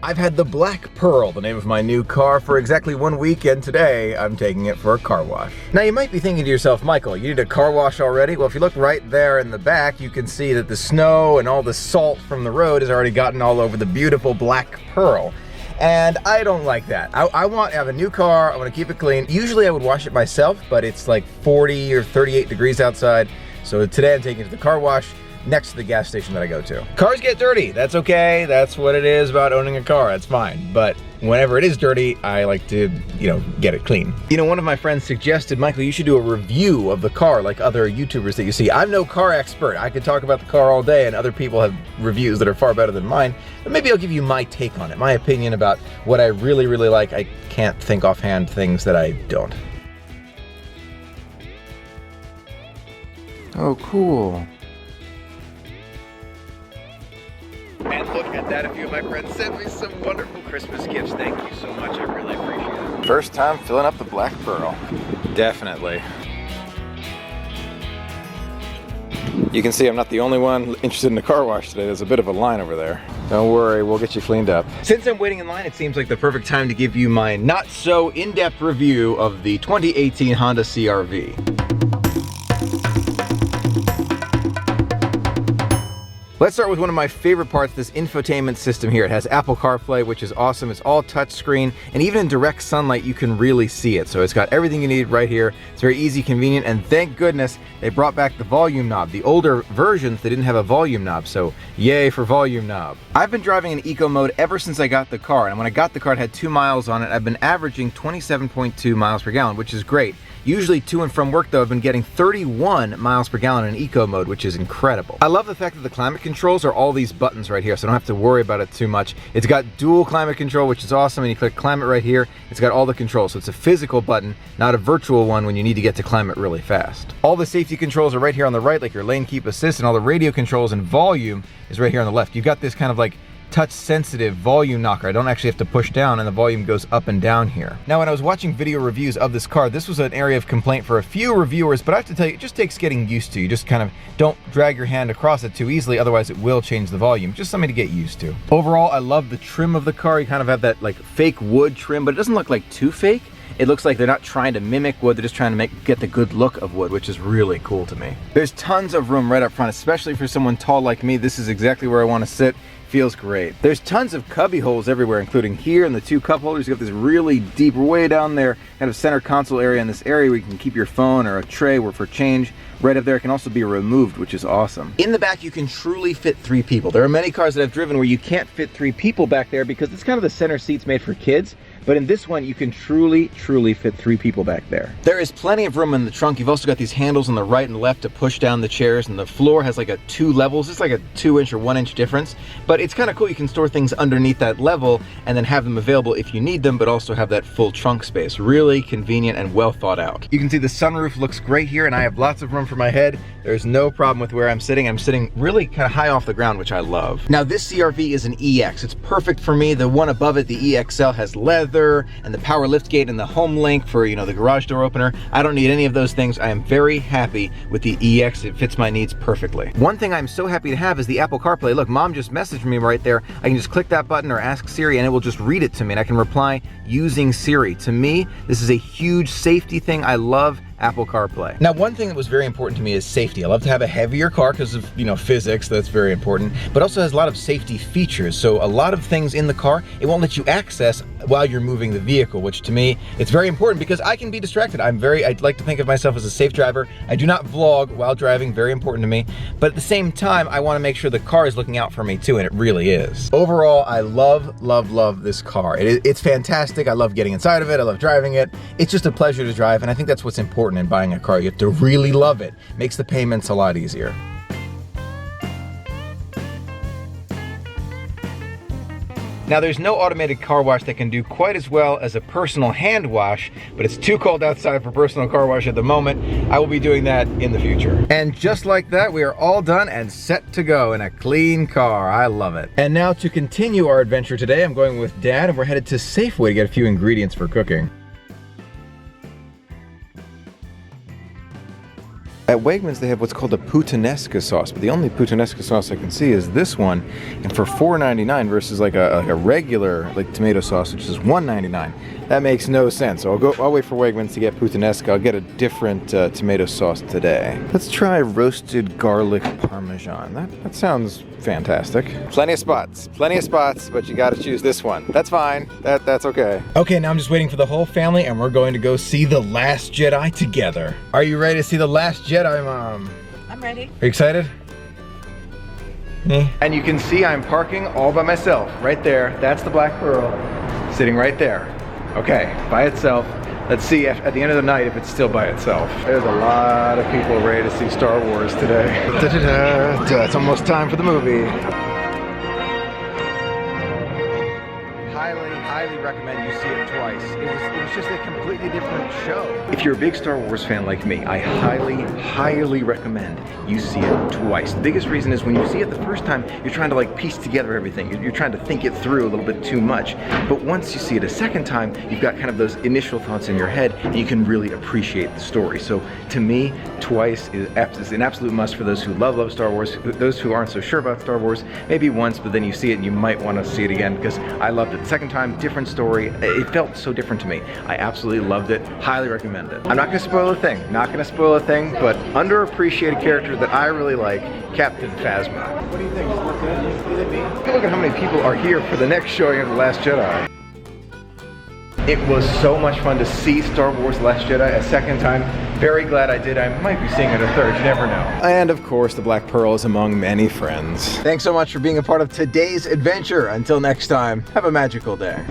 I've had the Black Pearl, the name of my new car, for exactly 1 week, and today I'm taking it for a car wash. Now you might be thinking to yourself, Michael, you need a car wash already? Well, if you look right there in the back, you can see that the snow and all the salt from the road has already gotten all over the beautiful Black Pearl. And I don't like that. I have a new car, I want to keep it clean. Usually I would wash it myself, but it's like 40 or 38 degrees outside. So today I'm taking it to the car wash next to the gas station that I go to. Cars get dirty, that's okay. That's what it is about owning a car, that's fine. But whenever it is dirty, I like to, get it clean. One of my friends suggested, Michael, you should do a review of the car like other YouTubers that you see. I'm no car expert. I could talk about the car all day and other people have reviews that are far better than mine. But maybe I'll give you my take on it, my opinion about what I really, really like. I can't think offhand things that I don't. Oh, cool. And look at that, a few of my friends sent me some wonderful Christmas gifts. Thank you so much, I really appreciate it. First time filling up the Black Pearl. Definitely. You can see I'm not the only one interested in the car wash today. There's a bit of a line over there. Don't worry, we'll get you cleaned up. Since I'm waiting in line, it seems like the perfect time to give you my not so in-depth review of the 2018 Honda CR-V. Let's start with one of my favorite parts, this infotainment system here. It has Apple CarPlay, which is awesome. It's all touchscreen, and even in direct sunlight, you can really see it. So it's got everything you need right here. It's very easy, convenient, and thank goodness they brought back the volume knob. The older versions, they didn't have a volume knob, so yay for volume knob. I've been driving in eco mode ever since I got the car, and when I got the car, it had 2 miles on it. I've been averaging 27.2 miles per gallon, which is great. Usually to and from work though, I've been getting 31 miles per gallon in eco mode, which is incredible. I love the fact that the climate controls are all these buttons right here, so I don't have to worry about it too much. It's got dual climate control, which is awesome, and you click climate right here, it's got all the controls. So it's a physical button, not a virtual one when you need to get to climate really fast. All the safety controls are right here on the right, like your lane keep assist, and all the radio controls and volume is right here on the left. You've got this kind of like touch sensitive volume knocker. I don't actually have to push down and the volume goes up and down here. Now when I was watching video reviews of this car, this was an area of complaint for a few reviewers, but I have to tell you, it just takes getting used to. You just kind of don't drag your hand across it too easily, otherwise it will change the volume. Just something to get used to. Overall, I love the trim of the car. You kind of have that like fake wood trim, but it doesn't look like too fake. It looks like they're not trying to mimic wood, they're just trying to get the good look of wood, which is really cool to me. There's tons of room right up front, especially for someone tall like me. This is exactly where I want to sit. Feels great. There's tons of cubby holes everywhere, including here and the 2 cup holders. You got this really deep, way down there, kind of center console area in this area where you can keep your phone or a tray or for change. Right up there, it can also be removed, which is awesome. In the back, you can truly fit 3 people. There are many cars that I've driven where you can't fit 3 people back there because it's kind of the center seats made for kids. But in this one, you can truly fit 3 people back there. There is plenty of room in the trunk. You've also got these handles on the right and left to push down the chairs, and the floor has like a 2 levels. It's like a 2-inch or 1-inch difference, but it's kind of cool. You can store things underneath that level and then have them available if you need them, but also have that full trunk space. Really convenient and well thought out. You can see the sunroof looks great here, and I have lots of room for my head. There's no problem with where I'm sitting. I'm sitting really kind of high off the ground, which I love. Now this CR-V is an EX. It's perfect for me. The one above it, the EXL, has leather and the power lift gate and the home link for, the garage door opener. I don't need any of those things. I am very happy with the EX. It fits my needs perfectly. One thing I'm so happy to have is the Apple CarPlay. Look, Mom just messaged me right there. I can just click that button or ask Siri and it will just read it to me, and I can reply using Siri. To me, this is a huge safety thing. I love Apple CarPlay. Now, one thing that was very important to me is safety. I love to have a heavier car because of, physics, that's very important, but also has a lot of safety features. So a lot of things in the car, it won't let you access while you're moving the vehicle, which to me, it's very important because I can be distracted. I'd like to think of myself as a safe driver. I do not vlog while driving, very important to me. But at the same time, I want to make sure the car is looking out for me too, and it really is. Overall, I love this car. It's fantastic. I love getting inside of it. I love driving it. It's just a pleasure to drive, and I think that's what's important in buying a car. You have to really love it. Makes the payments a lot easier. Now there's no automated car wash that can do quite as well as a personal hand wash, but it's too cold outside for personal car wash at the moment. I will be doing that in the future. And just like that, we are all done and set to go in a clean car. I love it. And now to continue our adventure today, I'm going with Dad and we're headed to Safeway to get a few ingredients for cooking. At Wegmans, they have what's called a puttanesca sauce, but the only puttanesca sauce I can see is this one, and for $4.99 versus like a regular like tomato sauce, which is $1.99. That makes no sense. So I'll wait for Wegmans to get puttanesca. I'll get a different tomato sauce today. Let's try roasted garlic parmesan. That sounds fantastic. Plenty of spots, but you gotta choose this one. That's fine, that's okay. Okay, now I'm just waiting for the whole family and we're going to go see The Last Jedi together. Are you ready to see The Last Jedi, Mom? I'm ready. Are you excited? Me? And you can see I'm parking all by myself, right there. That's the Black Pearl, sitting right there. Okay, by itself. Let's see at the end of the night if it's still by itself. There's a lot of people ready to see Star Wars today. It's almost time for the movie. Highly recommend you see it twice. It was just a completely different show. If you're a big Star Wars fan like me, I highly recommend you see it twice. The biggest reason is when you see it the first time, you're trying to like piece together everything. You're trying to think it through a little bit too much. But once you see it a second time, you've got kind of those initial thoughts in your head and you can really appreciate the story. So to me, twice is an absolute must for those who love Star Wars. Those who aren't so sure about Star Wars, maybe once, but then you see it and you might want to see it again because I loved it. The second time, different story. It felt so different to me. I absolutely loved it. Highly recommend it. I'm not gonna spoil a thing. But underappreciated character that I really like, Captain Phasma. What do you think? Does it look good? Look at how many people are here for the next showing of The Last Jedi. It was so much fun to see Star Wars The Last Jedi a second time. Very glad I did. I might be seeing it a third, you never know. And of course, the Black Pearl is among many friends. Thanks so much for being a part of today's adventure. Until next time, have a magical day.